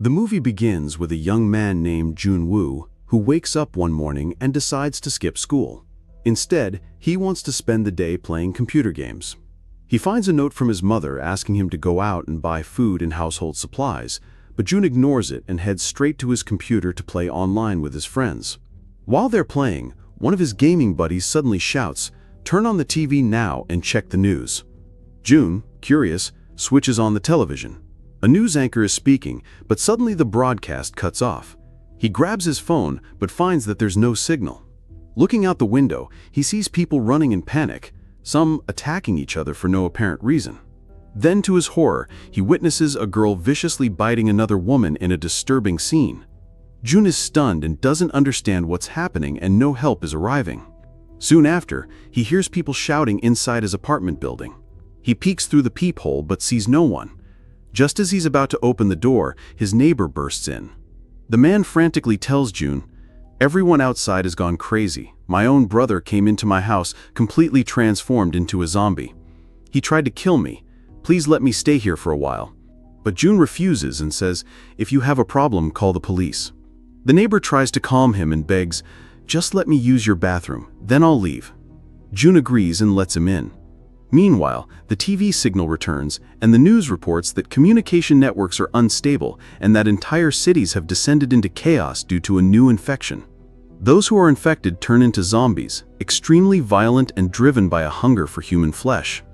The movie begins with a young man named Joon-woo who wakes up one morning and decides to skip school. Instead, he wants to spend the day playing computer games. He finds a note from his mother asking him to go out and buy food and household supplies, but Joon ignores it and heads straight to his computer to play online with his friends. While they're playing, one of his gaming buddies suddenly shouts, "Turn on the TV now and check the news." Joon, curious, switches on the television. A news anchor is speaking, but suddenly the broadcast cuts off. He grabs his phone, but finds that there's no signal. Looking out the window, he sees people running in panic, some attacking each other for no apparent reason. Then, to his horror, he witnesses a girl viciously biting another woman in a disturbing scene. Joon is stunned and doesn't understand what's happening, and no help is arriving. Soon after, he hears people shouting inside his apartment building. He peeks through the peephole but sees no one. Just as he's about to open the door, his neighbor bursts in. The man frantically tells Joon, "Everyone outside has gone crazy. My own brother came into my house completely transformed into a zombie. He tried to kill me. Please let me stay here for a while." But Joon refuses and says, "If you have a problem, call the police." The neighbor tries to calm him and begs, "Just let me use your bathroom, then I'll leave." Joon agrees and lets him in. Meanwhile, the TV signal returns, and the news reports that communication networks are unstable and that entire cities have descended into chaos due to a new infection. Those who are infected turn into zombies, extremely violent and driven by a hunger for human flesh.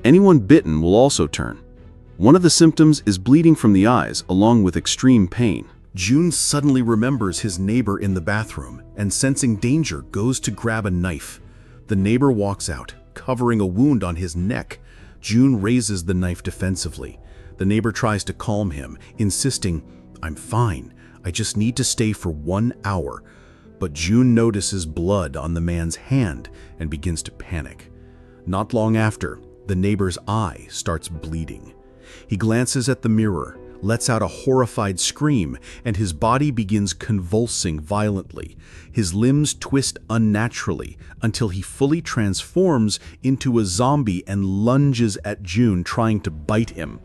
Anyone bitten will also turn. One of the symptoms is bleeding from the eyes, along with extreme pain. Joon suddenly remembers his neighbor in the bathroom and, sensing danger, goes to grab a knife. The neighbor walks out, covering a wound on his neck. Joon raises the knife defensively. The neighbor tries to calm him, insisting, "I'm fine. I just need to stay for 1 hour." But Joon notices blood on the man's hand and begins to panic. Not long after, the neighbor's eye starts bleeding. He glances at the mirror, lets out a horrified scream, and his body begins convulsing violently. His limbs twist unnaturally until he fully transforms into a zombie and lunges at Joon, trying to bite him.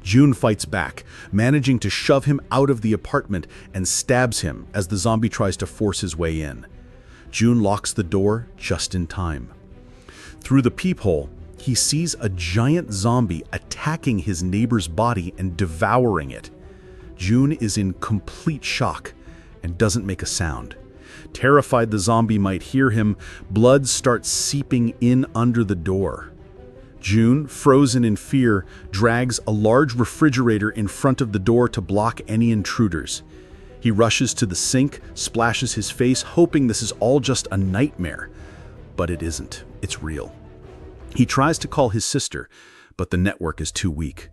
Joon fights back, managing to shove him out of the apartment and stabs him as the zombie tries to force his way in. Joon locks the door just in time. Through the peephole, he sees a giant zombie attacking his neighbor's body and devouring it. Joon is in complete shock and doesn't make a sound. Terrified the zombie might hear him, blood starts seeping in under the door. Joon, frozen in fear, drags a large refrigerator in front of the door to block any intruders. He rushes to the sink, splashes his face, hoping this is all just a nightmare. But it isn't. It's real. He tries to call his sister, but the network is too weak.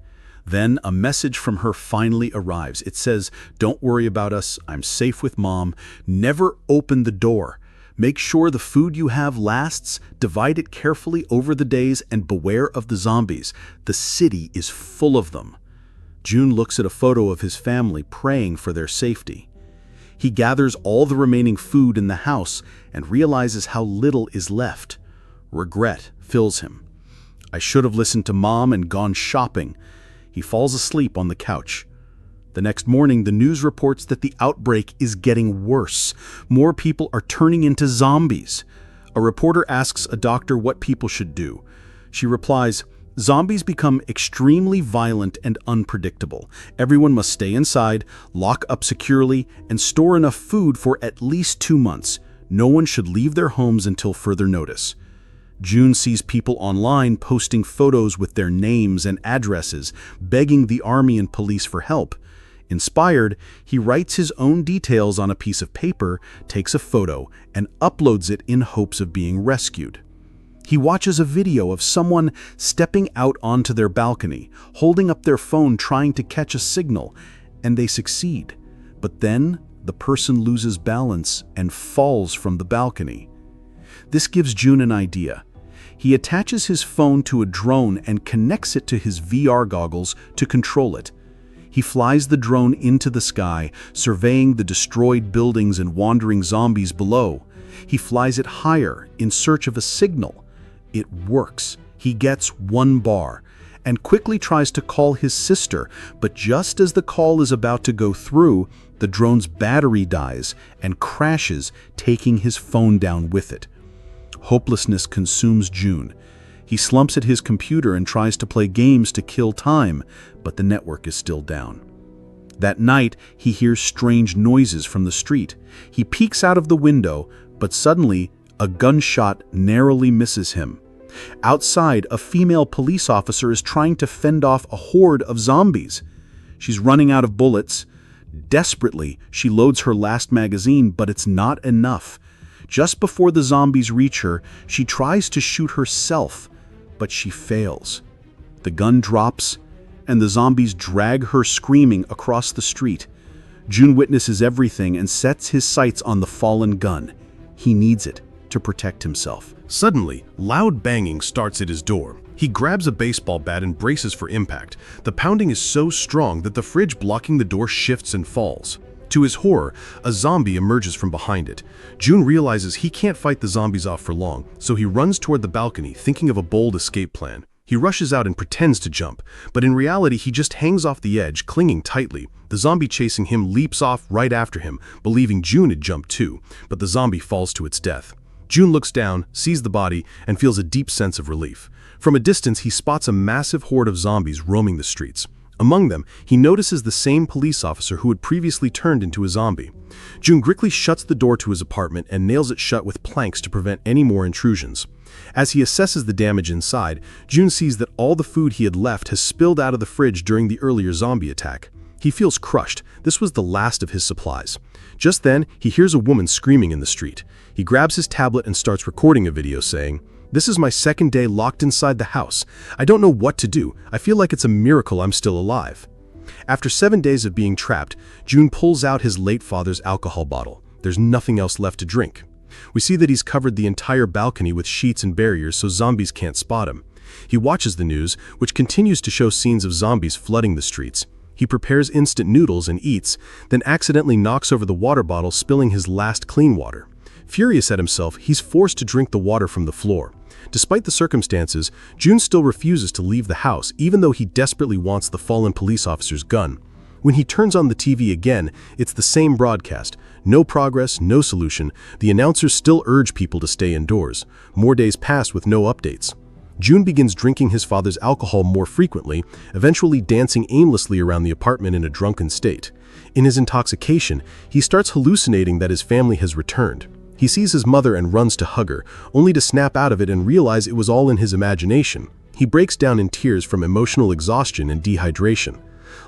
Then a message from her finally arrives. It says, "Don't worry about us. I'm safe with Mom. Never open the door. Make sure the food you have lasts. Divide it carefully over the days and beware of the zombies. The city is full of them." Joon looks at a photo of his family praying for their safety. He gathers all the remaining food in the house and realizes how little is left. Regret fills him. "I should have listened to Mom and gone shopping." He falls asleep on the couch. The next morning, the news reports that the outbreak is getting worse. More people are turning into zombies. A reporter asks a doctor what people should do. She replies, "Zombies become extremely violent and unpredictable. Everyone must stay inside, lock up securely, and store enough food for at least 2 months. No one should leave their homes until further notice." Joon sees people online posting photos with their names and addresses, begging the army and police for help. Inspired, he writes his own details on a piece of paper, takes a photo, and uploads it in hopes of being rescued. He watches a video of someone stepping out onto their balcony, holding up their phone trying to catch a signal, and they succeed. But then the person loses balance and falls from the balcony. This gives Joon an idea. He attaches his phone to a drone and connects it to his VR goggles to control it. He flies the drone into the sky, surveying the destroyed buildings and wandering zombies below. He flies it higher in search of a signal. It works. He gets 1 bar. and quickly tries to call his sister, but just as the call is about to go through, the drone's battery dies and crashes, taking his phone down with it. Hopelessness consumes Joon. He slumps at his computer and tries to play games to kill time, but the network is still down. That night, he hears strange noises from the street. He peeks out of the window, but suddenly, a gunshot narrowly misses him. Outside, a female police officer is trying to fend off a horde of zombies. She's running out of bullets. Desperately, she loads her last magazine, but it's not enough. Just before the zombies reach her, she tries to shoot herself, but she fails. The gun drops, and the zombies drag her screaming across the street. Joon witnesses everything and sets his sights on the fallen gun. He needs it to protect himself. Suddenly, loud banging starts at his door. He grabs a baseball bat and braces for impact. The pounding is so strong that the fridge blocking the door shifts and falls. To his horror, a zombie emerges from behind it. Joon realizes he can't fight the zombies off for long, so he runs toward the balcony, thinking of a bold escape plan. He rushes out and pretends to jump, but in reality he just hangs off the edge, clinging tightly. The zombie chasing him leaps off right after him, believing Joon had jumped too, but the zombie falls to its death. Joon looks down, sees the body, and feels a deep sense of relief. From a distance, he spots a massive horde of zombies roaming the streets. Among them, he notices the same police officer who had previously turned into a zombie. Joon quickly shuts the door to his apartment and nails it shut with planks to prevent any more intrusions. As he assesses the damage inside, Joon sees that all the food he had left has spilled out of the fridge during the earlier zombie attack. He feels crushed. This was the last of his supplies. Just then, he hears a woman screaming in the street. He grabs his tablet and starts recording a video saying, "This is my second day locked inside the house. I don't know what to do. I feel like it's a miracle I'm still alive." After 7 days of being trapped, Joon pulls out his late father's alcohol bottle. There's nothing else left to drink. We see that he's covered the entire balcony with sheets and barriers so zombies can't spot him. He watches the news, which continues to show scenes of zombies flooding the streets. He prepares instant noodles and eats, then accidentally knocks over the water bottle, spilling his last clean water. Furious at himself, he's forced to drink the water from the floor. Despite the circumstances, Joon still refuses to leave the house, even though he desperately wants the fallen police officer's gun. When he turns on the TV again, it's the same broadcast. No progress, no solution. The announcers still urge people to stay indoors. More days pass with no updates. Joon begins drinking his father's alcohol more frequently, eventually dancing aimlessly around the apartment in a drunken state. In his intoxication, he starts hallucinating that his family has returned. He sees his mother and runs to hug her, only to snap out of it and realize it was all in his imagination. He breaks down in tears from emotional exhaustion and dehydration.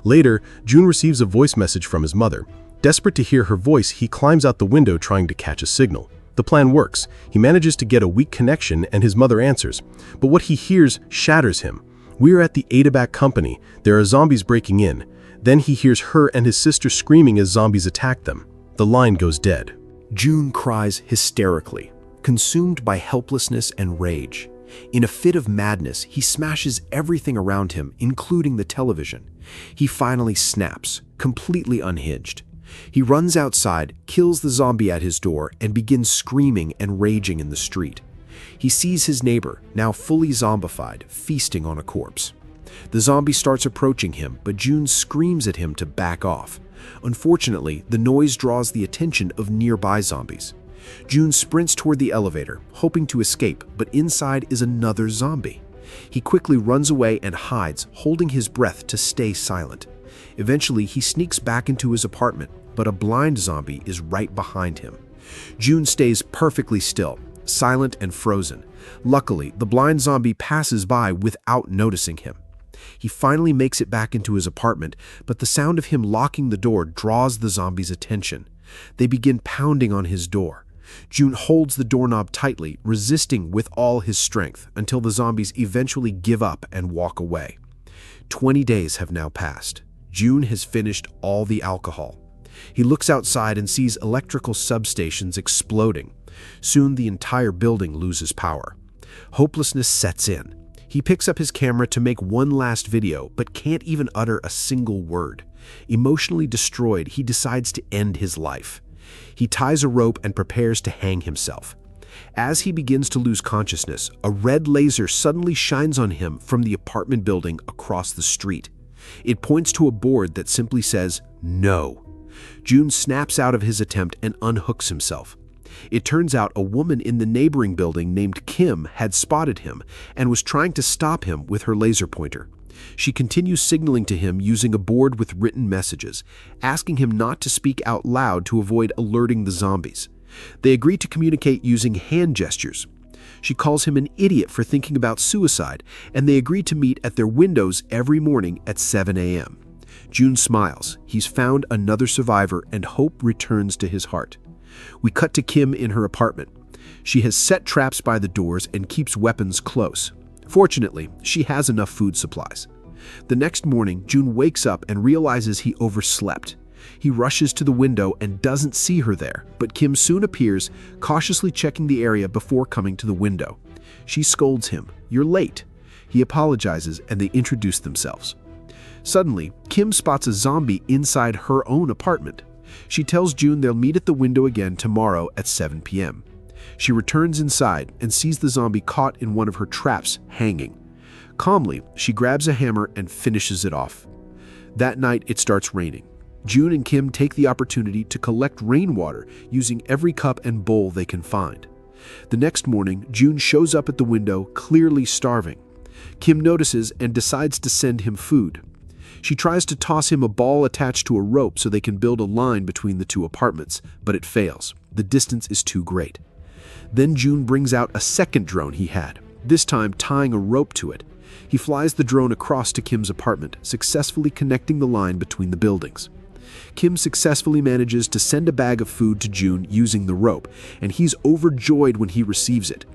Later, Joon receives a voice message from his mother. Desperate to hear her voice, he climbs out the window trying to catch a signal. The plan works. He manages to get a weak connection and his mother answers. But what he hears shatters him. "We're at the ADABAC company. There are zombies breaking in." Then he hears her and his sister screaming as zombies attack them. The line goes dead. Joon cries hysterically, consumed by helplessness and rage. In a fit of madness, he smashes everything around him, including the television. He finally snaps, completely unhinged. He runs outside, kills the zombie at his door, and begins screaming and raging in the street. He sees his neighbor, now fully zombified, feasting on a corpse. The zombie starts approaching him, but Joon screams at him to back off. Unfortunately, the noise draws the attention of nearby zombies. Joon sprints toward the elevator, hoping to escape, but inside is another zombie. He quickly runs away and hides, holding his breath to stay silent. Eventually, he sneaks back into his apartment, but a blind zombie is right behind him. Joon stays perfectly still, silent and frozen. Luckily, the blind zombie passes by without noticing him. He finally makes it back into his apartment, but the sound of him locking the door draws the zombies' attention. They begin pounding on his door. Joon holds the doorknob tightly, resisting with all his strength, until the zombies eventually give up and walk away. 20 days have now passed. Joon has finished all the alcohol. He looks outside and sees electrical substations exploding. Soon the entire building loses power. Hopelessness sets in. He picks up his camera to make one last video, but can't even utter a single word. Emotionally destroyed, he decides to end his life. He ties a rope and prepares to hang himself. As he begins to lose consciousness, a red laser suddenly shines on him from the apartment building across the street. It points to a board that simply says, "No." Joon snaps out of his attempt and unhooks himself. It turns out a woman in the neighboring building named Kim had spotted him and was trying to stop him with her laser pointer. She continues signaling to him using a board with written messages, asking him not to speak out loud to avoid alerting the zombies. They agree to communicate using hand gestures. She calls him an idiot for thinking about suicide, and they agree to meet at their windows every morning at 7 a.m. Joon smiles. He's found another survivor, and hope returns to his heart. We cut to Kim in her apartment. She has set traps by the doors and keeps weapons close. Fortunately, she has enough food supplies. The next morning, Joon wakes up and realizes he overslept. He rushes to the window and doesn't see her there, but Kim soon appears, cautiously checking the area before coming to the window. She scolds him, "You're late." He apologizes and they introduce themselves. Suddenly, Kim spots a zombie inside her own apartment. She tells Joon they'll meet at the window again tomorrow at 7 p.m. She returns inside and sees the zombie caught in one of her traps hanging. Calmly, she grabs a hammer and finishes it off. That night, it starts raining. Joon and Kim take the opportunity to collect rainwater using every cup and bowl they can find. The next morning, Joon shows up at the window, clearly starving. Kim notices and decides to send him food. She tries to toss him a ball attached to a rope so they can build a line between the two apartments, but it fails. The distance is too great. Then Joon brings out a second drone he had, this time tying a rope to it. He flies the drone across to Kim's apartment, successfully connecting the line between the buildings. Kim successfully manages to send a bag of food to Joon using the rope, and he's overjoyed when he receives it.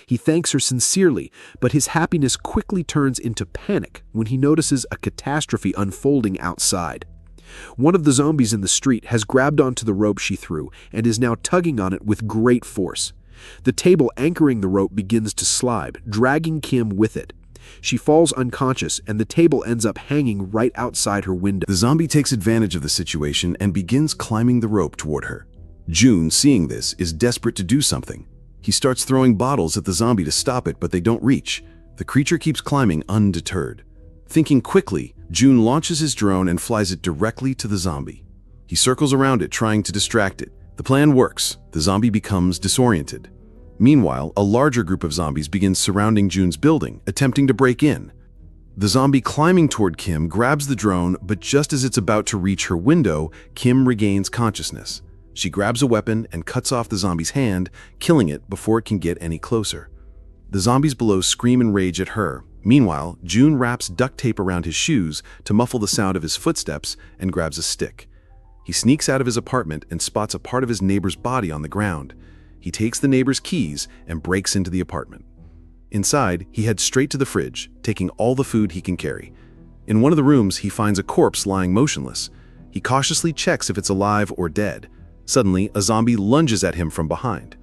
He thanks her sincerely, but his happiness quickly turns into panic when he notices a catastrophe unfolding outside. One of the zombies in the street has grabbed onto the rope she threw and is now tugging on it with great force. The table anchoring the rope begins to slide, dragging Kim with it. She falls unconscious, and the table ends up hanging right outside her window. The zombie takes advantage of the situation and begins climbing the rope toward her. Joon, seeing this, is desperate to do something. He starts throwing bottles at the zombie to stop it, but they don't reach. The creature keeps climbing undeterred. Thinking quickly, Joon launches his drone and flies it directly to the zombie. He circles around it, trying to distract it. The plan works. The zombie becomes disoriented. Meanwhile, a larger group of zombies begins surrounding Joon's building, attempting to break in. The zombie climbing toward Kim grabs the drone, but just as it's about to reach her window, Kim regains consciousness. She grabs a weapon and cuts off the zombie's hand, killing it before it can get any closer. The zombies below scream in rage at her. Meanwhile, Joon wraps duct tape around his shoes to muffle the sound of his footsteps and grabs a stick. He sneaks out of his apartment and spots a part of his neighbor's body on the ground. He takes the neighbor's keys and breaks into the apartment. Inside, he heads straight to the fridge, taking all the food he can carry. In one of the rooms, he finds a corpse lying motionless. He cautiously checks if it's alive or dead. Suddenly, a zombie lunges at him from behind.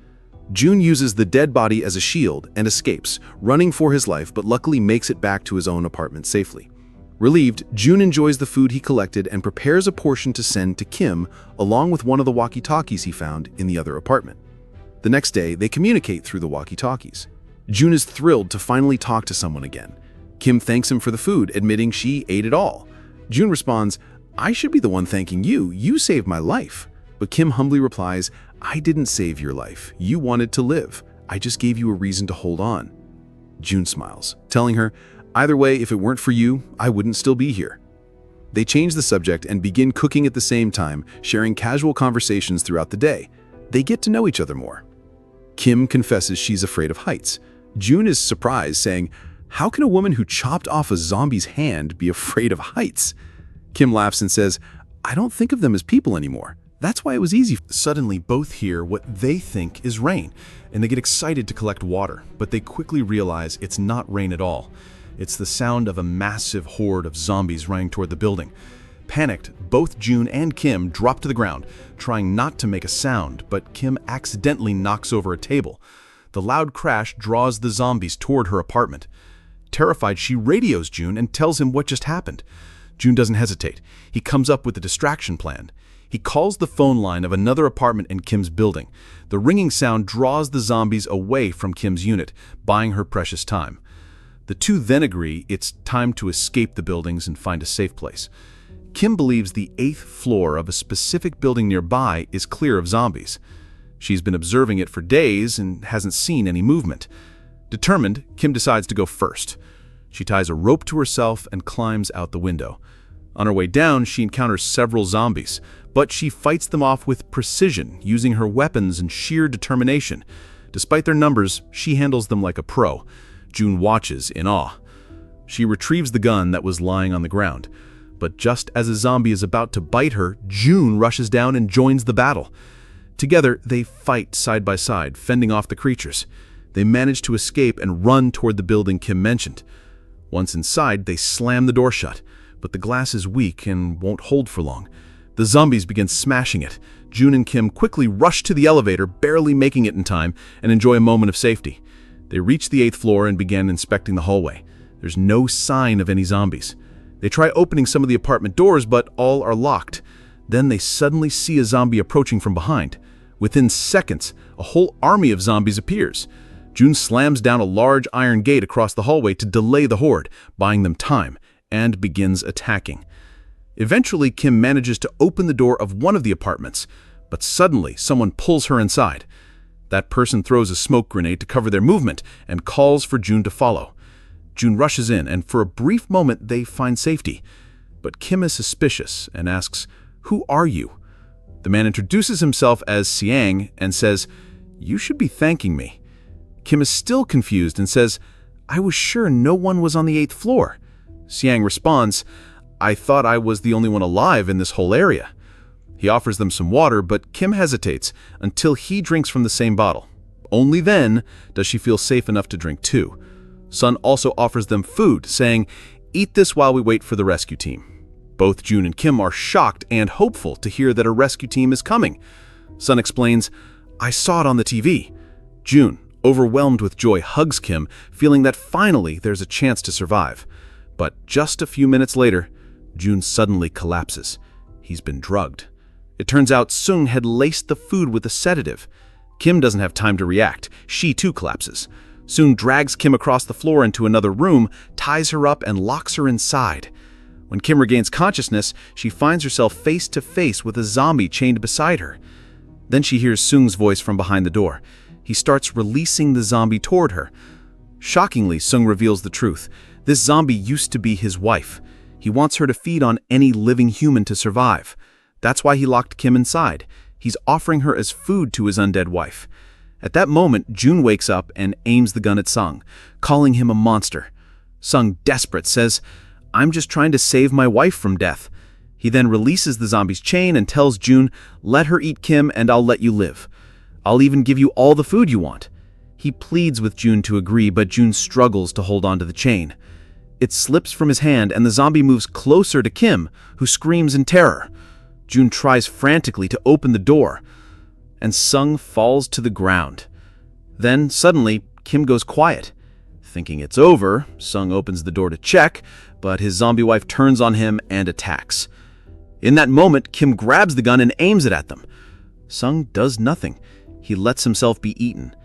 Joon uses the dead body as a shield and escapes, running for his life, but luckily makes it back to his own apartment safely. Relieved, Joon enjoys the food he collected and prepares a portion to send to Kim, along with one of the walkie-talkies he found in the other apartment. The next day, they communicate through the walkie-talkies. Joon is thrilled to finally talk to someone again. Kim thanks him for the food, admitting she ate it all. Joon responds, "I should be the one thanking you. You saved my life." But Kim humbly replies, "I didn't save your life. You wanted to live. I just gave you a reason to hold on." Joon smiles, telling her, "Either way, if it weren't for you, I wouldn't still be here." They change the subject and begin cooking at the same time, sharing casual conversations throughout the day. They get to know each other more. Kim confesses she's afraid of heights. Joon is surprised, saying, "How can a woman who chopped off a zombie's hand be afraid of heights?" Kim laughs and says, "I don't think of them as people anymore. That's why it was easy." Suddenly, both hear what they think is rain, and they get excited to collect water, but they quickly realize it's not rain at all. It's the sound of a massive horde of zombies running toward the building. Panicked, both Joon and Kim drop to the ground, trying not to make a sound, but Kim accidentally knocks over a table. The loud crash draws the zombies toward her apartment. Terrified, she radios Joon and tells him what just happened. Joon doesn't hesitate. He comes up with a distraction plan. He calls the phone line of another apartment in Kim's building. The ringing sound draws the zombies away from Kim's unit, buying her precious time. The two then agree it's time to escape the buildings and find a safe place. Kim believes the 8th floor of a specific building nearby is clear of zombies. She's been observing it for days and hasn't seen any movement. Determined, Kim decides to go first. She ties a rope to herself and climbs out the window. On her way down, she encounters several zombies, but she fights them off with precision, using her weapons and sheer determination. Despite their numbers, she handles them like a pro. Joon watches in awe. She retrieves the gun that was lying on the ground. But just as a zombie is about to bite her, Joon rushes down and joins the battle. Together, they fight side by side, fending off the creatures. They manage to escape and run toward the building Kim mentioned. Once inside, they slam the door shut, but the glass is weak and won't hold for long. The zombies begin smashing it. Joon and Kim quickly rush to the elevator, barely making it in time, and enjoy a moment of safety. They reach the 8th floor and begin inspecting the hallway. There's no sign of any zombies. They try opening some of the apartment doors, but all are locked. Then they suddenly see a zombie approaching from behind. Within seconds, a whole army of zombies appears. Joon slams down a large iron gate across the hallway to delay the horde, buying them time, and begins attacking. Eventually, Kim manages to open the door of one of the apartments, but suddenly someone pulls her inside. That person throws a smoke grenade to cover their movement and calls for Joon to follow. Joon rushes in, and for a brief moment they find safety. But Kim is suspicious and asks, "Who are you?" The man introduces himself as Siang and says, "You should be thanking me." Kim is still confused and says, "I was sure no one was on the 8th floor." Siang responds, "I thought I was the only one alive in this whole area." He offers them some water, but Kim hesitates until he drinks from the same bottle. Only then does she feel safe enough to drink too. Sun also offers them food, saying, "Eat this while we wait for the rescue team." Both Joon and Kim are shocked and hopeful to hear that a rescue team is coming. Sun explains, "I saw it on the TV." Joon, overwhelmed with joy, hugs Kim, feeling that finally there's a chance to survive. But just a few minutes later, Joon suddenly collapses. He's been drugged. It turns out Sung had laced the food with a sedative. Kim doesn't have time to react. She too collapses. Sung drags Kim across the floor into another room, ties her up, and locks her inside. When Kim regains consciousness, she finds herself face to face with a zombie chained beside her. Then she hears Sung's voice from behind the door. He starts releasing the zombie toward her. Shockingly, Sung reveals the truth. This zombie used to be his wife. He wants her to feed on any living human to survive. That's why he locked Kim inside. He's offering her as food to his undead wife. At that moment, Joon wakes up and aims the gun at Sung, calling him a monster. Sung, desperate, says, "I'm just trying to save my wife from death." He then releases the zombie's chain and tells Joon, "Let her eat Kim and I'll let you live. I'll even give you all the food you want." He pleads with Joon to agree, but Joon struggles to hold onto the chain. It slips from his hand and the zombie moves closer to Kim, who screams in terror. Joon tries frantically to open the door, and Sung falls to the ground. Then, suddenly, Kim goes quiet. Thinking it's over, Sung opens the door to check, but his zombie wife turns on him and attacks. In that moment, Kim grabs the gun and aims it at them. Sung does nothing. He lets himself be eaten.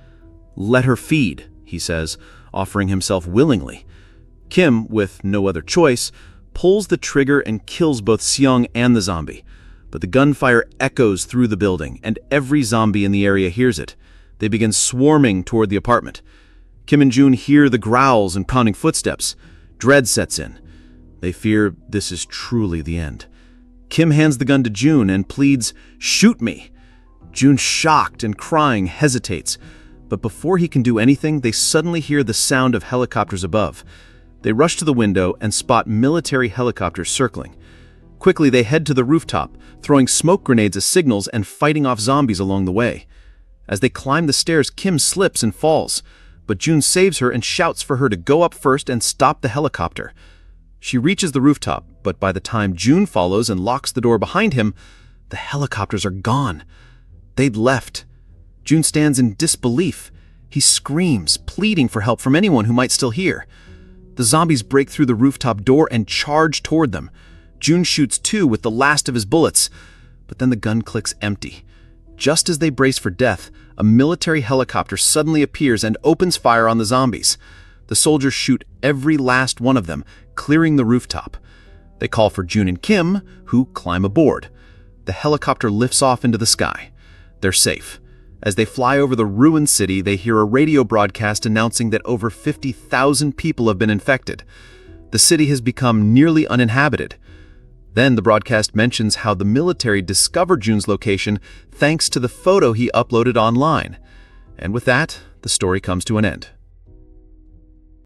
"Let her feed," he says, offering himself willingly. Kim, with no other choice, pulls the trigger and kills both Seong and the zombie. But the gunfire echoes through the building, and every zombie in the area hears it. They begin swarming toward the apartment. Kim and Joon hear the growls and pounding footsteps. Dread sets in. They fear this is truly the end. Kim hands the gun to Joon and pleads, "Shoot me." Joon, shocked and crying, hesitates. But before he can do anything, they suddenly hear the sound of helicopters above. They rush to the window and spot military helicopters circling. Quickly, they head to the rooftop, throwing smoke grenades as signals and fighting off zombies along the way. As they climb the stairs, Kim slips and falls, but Joon saves her and shouts for her to go up first and stop the helicopter. She reaches the rooftop, but by the time Joon follows and locks the door behind him, the helicopters are gone. They'd left. Joon stands in disbelief. He screams, pleading for help from anyone who might still hear. The zombies break through the rooftop door and charge toward them. Joon shoots 2 with the last of his bullets, but then the gun clicks empty. Just as they brace for death, a military helicopter suddenly appears and opens fire on the zombies. The soldiers shoot every last one of them, clearing the rooftop. They call for Joon and Kim, who climb aboard. The helicopter lifts off into the sky. They're safe. As they fly over the ruined city, they hear a radio broadcast announcing that over 50,000 people have been infected. The city has become nearly uninhabited. Then the broadcast mentions how the military discovered Joon's location thanks to the photo he uploaded online. And with that, the story comes to an end.